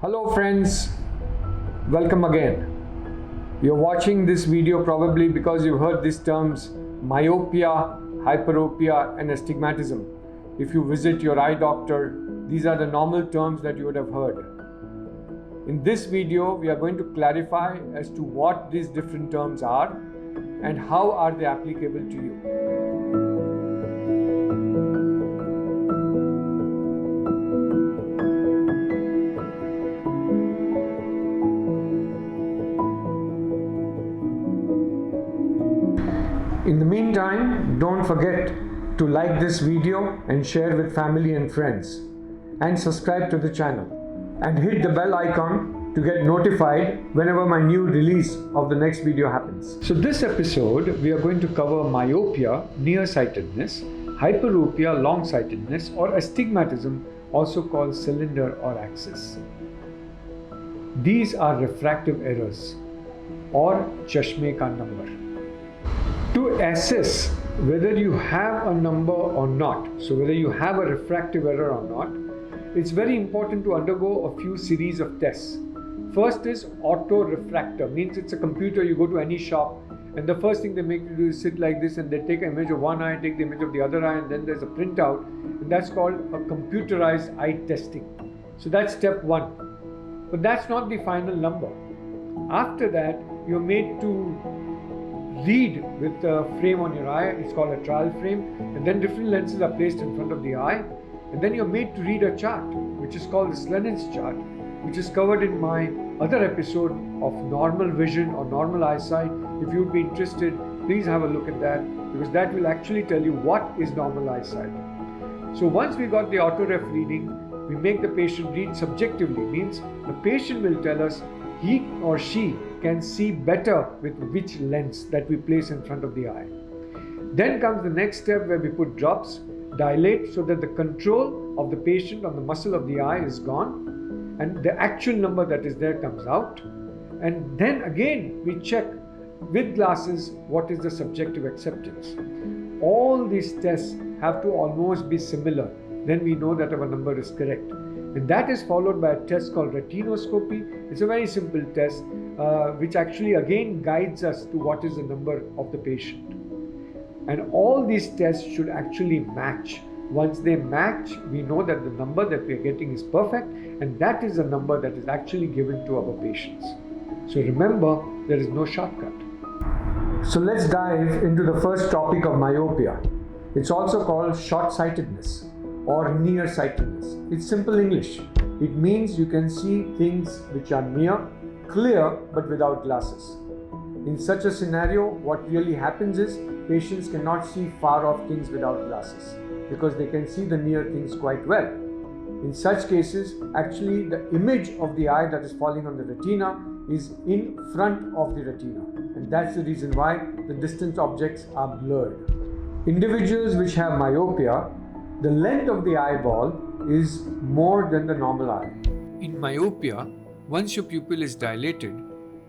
Hello friends, welcome again. You're watching this video probably because you've heard these terms myopia, hyperopia and astigmatism. If you visit your eye doctor, these are the normal terms that you would have heard. In this video, we are going to clarify as to what these different terms are and how are they applicable to you. In the meantime, don't forget to like this video and share with family and friends, and subscribe to the channel and hit the bell icon to get notified whenever my new release of the next video happens. So this episode we are going to cover myopia, nearsightedness, hyperopia, long-sightedness, or astigmatism, also called cylinder or axis. These are refractive errors or chashme ka number. To assess whether you have a number or not, so whether you have a refractive error or not, it's very important to undergo a few series of tests. First is autorefractor, means it's a computer. You go to any shop and the first thing they make you do is sit like this and they take an image of one eye, take the image of the other eye, and then there's a printout, and that's called a computerized eye testing. So that's step one. But that's not the final number. After that, you're made to read with a frame on your eye. It's called a trial frame, and then different lenses are placed in front of the eye, and then you're made to read a chart which is called the Slenens chart, which is covered in my other episode of normal vision or normal eyesight. If you'd be interested, please have a look at that, because that will actually tell you what is normal eyesight. So once we got the autoref reading, we make the patient read subjectively, means the patient will tell us he or she can see better with which lens that we place in front of the eye. Then comes the next step where we put drops, dilate so that the control of the patient on the muscle of the eye is gone and the actual number that is there comes out. And then again we check with glasses what is the subjective acceptance. All these tests have to almost be similar, then we know that our number is correct. And that is followed by a test called retinoscopy. It's a very simple test which actually again guides us to what is the number of the patient. And all these tests should actually match. Once they match, we know that the number that we are getting is perfect, and that is the number that is actually given to our patients. So remember, there is no shortcut. So let's dive into the first topic of myopia. It's also called short-sightedness or nearsightedness. It's simple English. It means you can see things which are near, clear, but without glasses. In such a scenario, what really happens is patients cannot see far off things without glasses because they can see the near things quite well. In such cases, actually the image of the eye that is falling on the retina is in front of the retina, and that's the reason why the distant objects are blurred. Individuals which have myopia, the length of the eyeball is more than the normal eye. In myopia, once your pupil is dilated,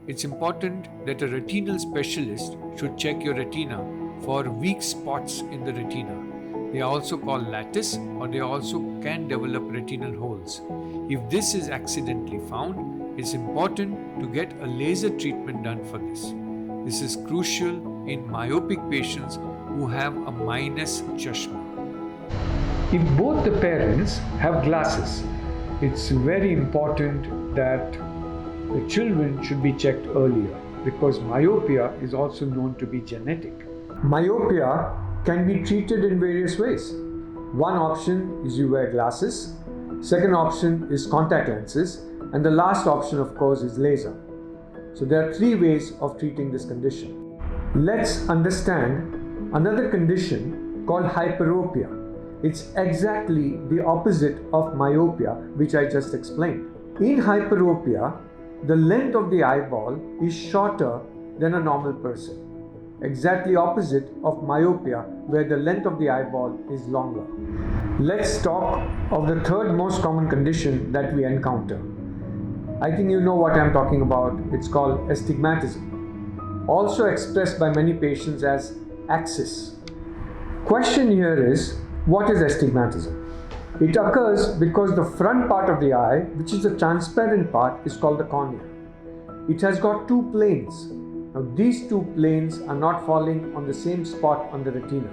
it's important that a retinal specialist should check your retina for weak spots in the retina. They are also called lattice, or they also can develop retinal holes. If this is accidentally found, it's important to get a laser treatment done for this. This is crucial in myopic patients who have a minus chashma. If both the parents have glasses, it's very important that the children should be checked earlier, because myopia is also known to be genetic. Myopia can be treated in various ways. One option is you wear glasses, second option is contact lenses, and the last option of course is laser. So there are three ways of treating this condition. Let's understand another condition called hyperopia. It's exactly the opposite of myopia, which I just explained. In hyperopia, the length of the eyeball is shorter than a normal person. Exactly opposite of myopia, where the length of the eyeball is longer. Let's talk of the third most common condition that we encounter. I think you know what I'm talking about. It's called astigmatism, also expressed by many patients as axis. Question here is, what is astigmatism? It occurs because the front part of the eye, which is the transparent part, is called the cornea. It has got two planes. Now these two planes are not falling on the same spot on the retina.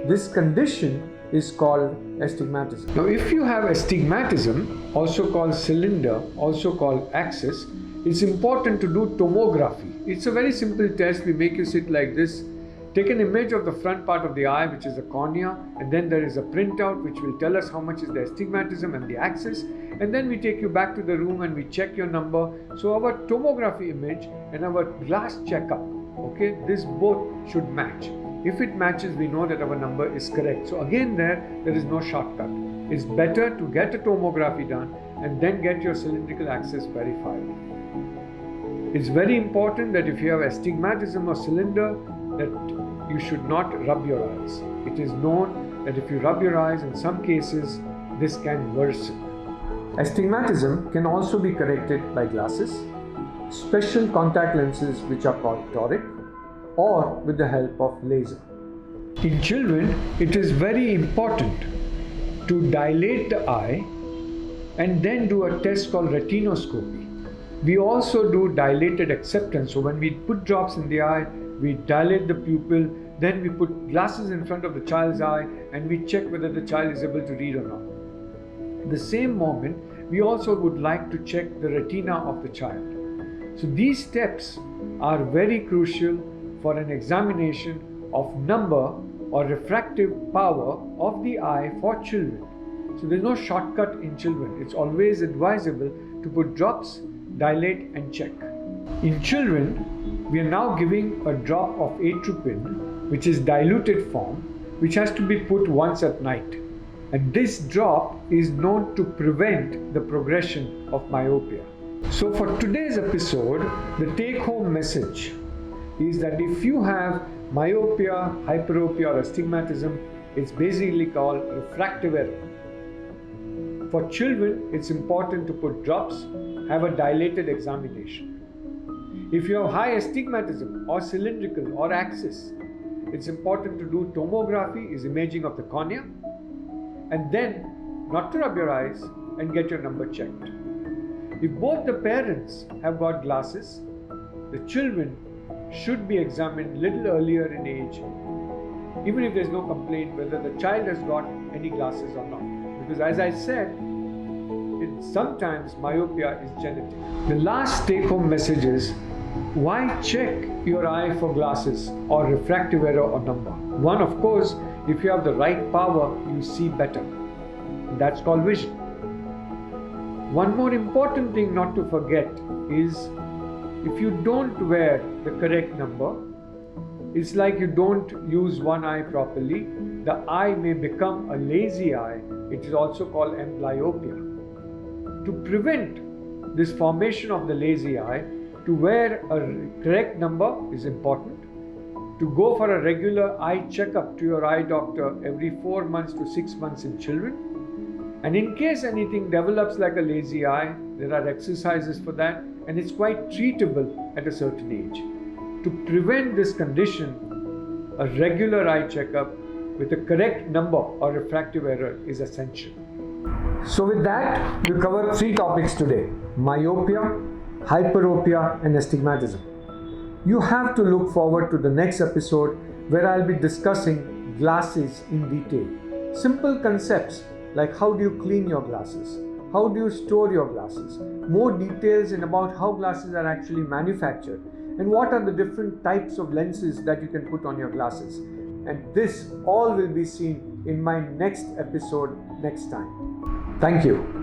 This condition is called astigmatism. Now if you have astigmatism, also called cylinder, also called axis, it's important to do tomography. It's a very simple test. We make you sit like this, take an image of the front part of the eye, which is the cornea, and then there is a printout which will tell us how much is the astigmatism and the axis, and then we take you back to the room and we check your number. So our tomography image and our glass checkup, okay, this both should match. If it matches, we know that our number is correct. So again there is no shortcut. It's better to get a tomography done and then get your cylindrical axis verified. It's very important that if you have astigmatism or cylinder, that you should not rub your eyes. It is known that if you rub your eyes, in some cases, this can worsen. Astigmatism can also be corrected by glasses, special contact lenses which are called toric, or with the help of laser. In children, it is very important to dilate the eye and then do a test called retinoscopy. We also do dilated acceptance. So when we put drops in the eye, we dilate the pupil, then we put glasses in front of the child's eye and we check whether the child is able to read or not. At the same moment, we also would like to check the retina of the child. So these steps are very crucial for an examination of number or refractive power of the eye for children. So there's no shortcut in children. It's always advisable to put drops, dilate and check. In children, we are now giving a drop of atropine, which is diluted form, which has to be put once at night. And this drop is known to prevent the progression of myopia. So for today's episode, the take-home message is that if you have myopia, hyperopia or astigmatism, it's basically called refractive error. For children, it's important to put drops, have a dilated examination. If you have high astigmatism or cylindrical or axis, it's important to do tomography, is imaging of the cornea, and then not to rub your eyes and get your number checked. If both the parents have got glasses, the children should be examined little earlier in age, even if there's no complaint whether the child has got any glasses or not. Because as I said, sometimes myopia is genetic. The last take-home message is, why check your eye for glasses or refractive error or number? One, of course, if you have the right power, you see better. That's called vision. One more important thing not to forget is, if you don't wear the correct number, it's like you don't use one eye properly. The eye may become a lazy eye. It is also called amblyopia. To prevent this formation of the lazy eye, to wear a correct number is important. To go for a regular eye checkup to your eye doctor every 4 months to 6 months in children. And in case anything develops like a lazy eye, there are exercises for that, and it's quite treatable at a certain age. To prevent this condition, a regular eye checkup with a correct number or refractive error is essential. So with that, we covered 3 topics today: myopia, hyperopia and astigmatism. You have to look forward to the next episode where I'll be discussing glasses in detail. Simple concepts like how do you clean your glasses, how do you store your glasses, more details in about how glasses are actually manufactured, and what are the different types of lenses that you can put on your glasses. And this all will be seen in my next episode next time. Thank you.